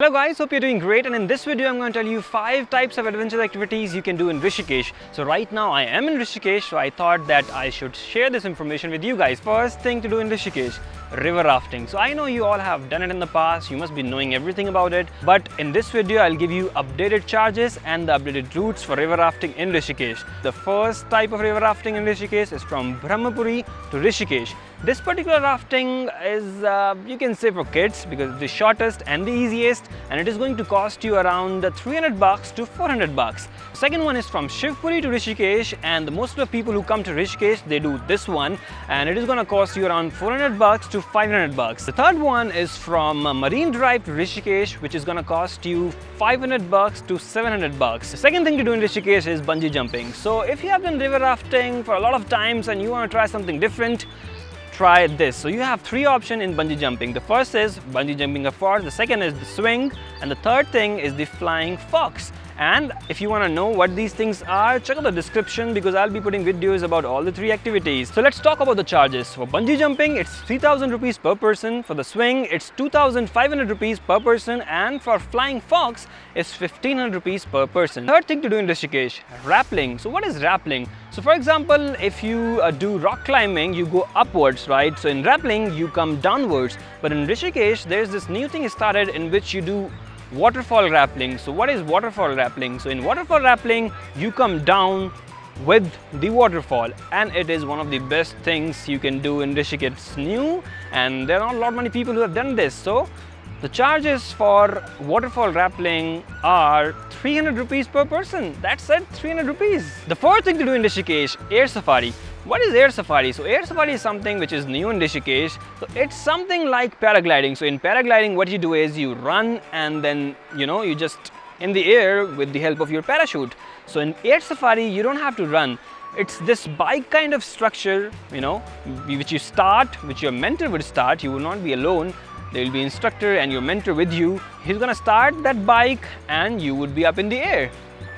Hello guys, hope you're doing great, and in this video I'm going to tell you 5 types of adventure activities you can do in Rishikesh. So right now I am in Rishikesh, so I thought that I should share this information with you guys. First thing to do in Rishikesh, river rafting. So I know you all have done it in the past, you must be knowing everything about it, but in this video I'll give you updated charges and the updated routes for river rafting in Rishikesh. The first type of river rafting in Rishikesh is from Brahmapuri to Rishikesh. This particular rafting is, you can say, for kids because it's the shortest and the easiest, and it is going to cost you around 300 bucks to 400 bucks. Second one is from Shivpuri to Rishikesh, and the most of the people who come to Rishikesh, they do this one, and it is going to cost you around 400 bucks to 500 bucks. The third one is from Marine Drive to Rishikesh, which is going to cost you 500 bucks to 700 bucks. The second thing to do in Rishikesh is bungee jumping. So if you have done river rafting for a lot of times and you want to try something different, try this. So you have 3 options in bungee jumping. The first is bungee jumping, of course. The second is the swing, and the third thing is the flying fox. And if you want to know what these things are, check out the description because I'll be putting videos about all the 3 activities. So let's talk about the charges. For bungee jumping, it's 3,000 rupees per person. For the swing, it's 2,500 rupees per person. And for flying fox, it's 1,500 rupees per person. Third thing to do in Rishikesh, rappelling. So what is rappelling? So for example, if you do rock climbing, you go upwards, right? So in rappelling, you come downwards. But in Rishikesh, there's this new thing started in which you do waterfall rappelling. So what is waterfall rappelling? So in waterfall rappelling, you come down with the waterfall, and it is one of the best things you can do in Rishikesh. It's new and there are not a lot many people who have done this. So the charges for waterfall rappelling are 300 rupees per person. That's it, 300 rupees. The fourth thing to do in Rishikesh, air safari. What is air safari? So air safari is something which is new in Rishikesh. So it's something like paragliding. So in paragliding, what you do is you run and then you just in the air with the help of your parachute. So in air safari, you don't have to run. It's this bike kind of structure, which you start, which your mentor would start. You will not be alone. There will be instructor and your mentor with you. He's gonna start that bike and you would be up in the air.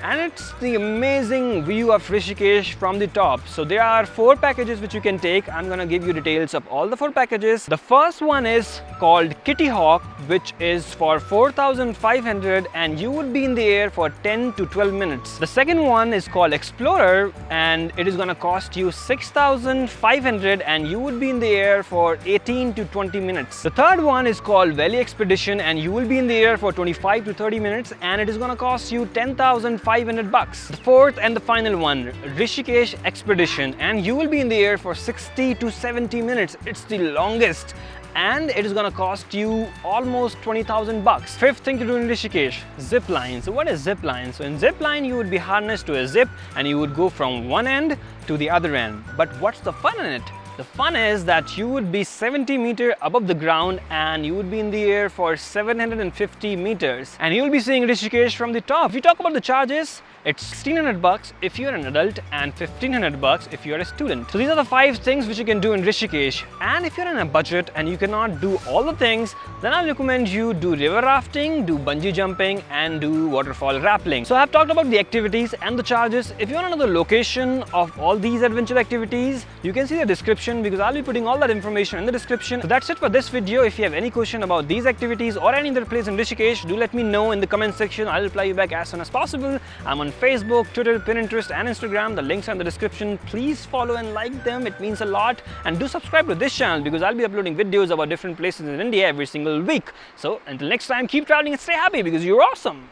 And it's the amazing view of Rishikesh from the top. So there are 4 packages which you can take. I'm gonna give you details of all the 4 packages. The first one is called Kitty Hawk, which is for 4,500 and you would be in the air for 10 to 12 minutes. The second one is called Explorer, and it is gonna cost you 6,500 and you would be in the air for 18 to 20 minutes. The third one is called Valley Expedition, and you will be in the air for 25 to 30 minutes and it is gonna cost you 10,500 bucks. The fourth and the final one, Rishikesh Expedition, and you will be in the air for 60 to 70 minutes. It's the longest and it is gonna cost you almost 20,000 bucks. Fifth thing to do in Rishikesh, zip line. So what is zip line? So in zip line, you would be harnessed to a zip and you would go from one end to the other end. But what's the fun in it? The fun is that you would be 70 meters above the ground and you would be in the air for 750 meters. And you will be seeing Rishikesh from the top. If you talk about the charges, it's 1,600 bucks if you're an adult and 1,500 bucks if you're a student. So these are the 5 things which you can do in Rishikesh. And if you're on a budget and you cannot do all the things, then I recommend you do river rafting, do bungee jumping and do waterfall rappelling. So I've talked about the activities and the charges. If you want to know the location of all these adventure activities, you can see the description because I'll be putting all that information in the description. So that's it for this video. If you have any question about these activities or any other place in Rishikesh, do let me know in the comment section. I'll reply you back as soon as possible. I'm on Facebook, Twitter, Pinterest and Instagram. The links are in the description. Please follow and like them. It means a lot. And do subscribe to this channel because I'll be uploading videos about different places in India every single week. So until next time, keep traveling and stay happy because you're awesome.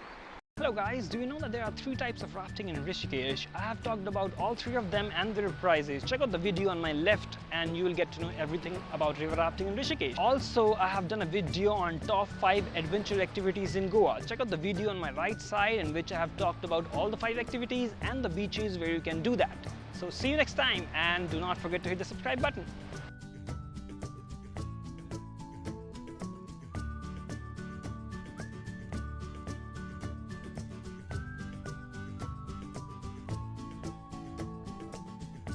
Hello guys, do you know that there are 3 types of rafting in Rishikesh? I have talked about all 3 of them and their prices. Check out the video on my left and you will get to know everything about river rafting in Rishikesh. Also, I have done a video on top 5 adventure activities in Goa. Check out the video on my right side in which I have talked about all the 5 activities and the beaches where you can do that. So see you next time and do not forget to hit the subscribe button.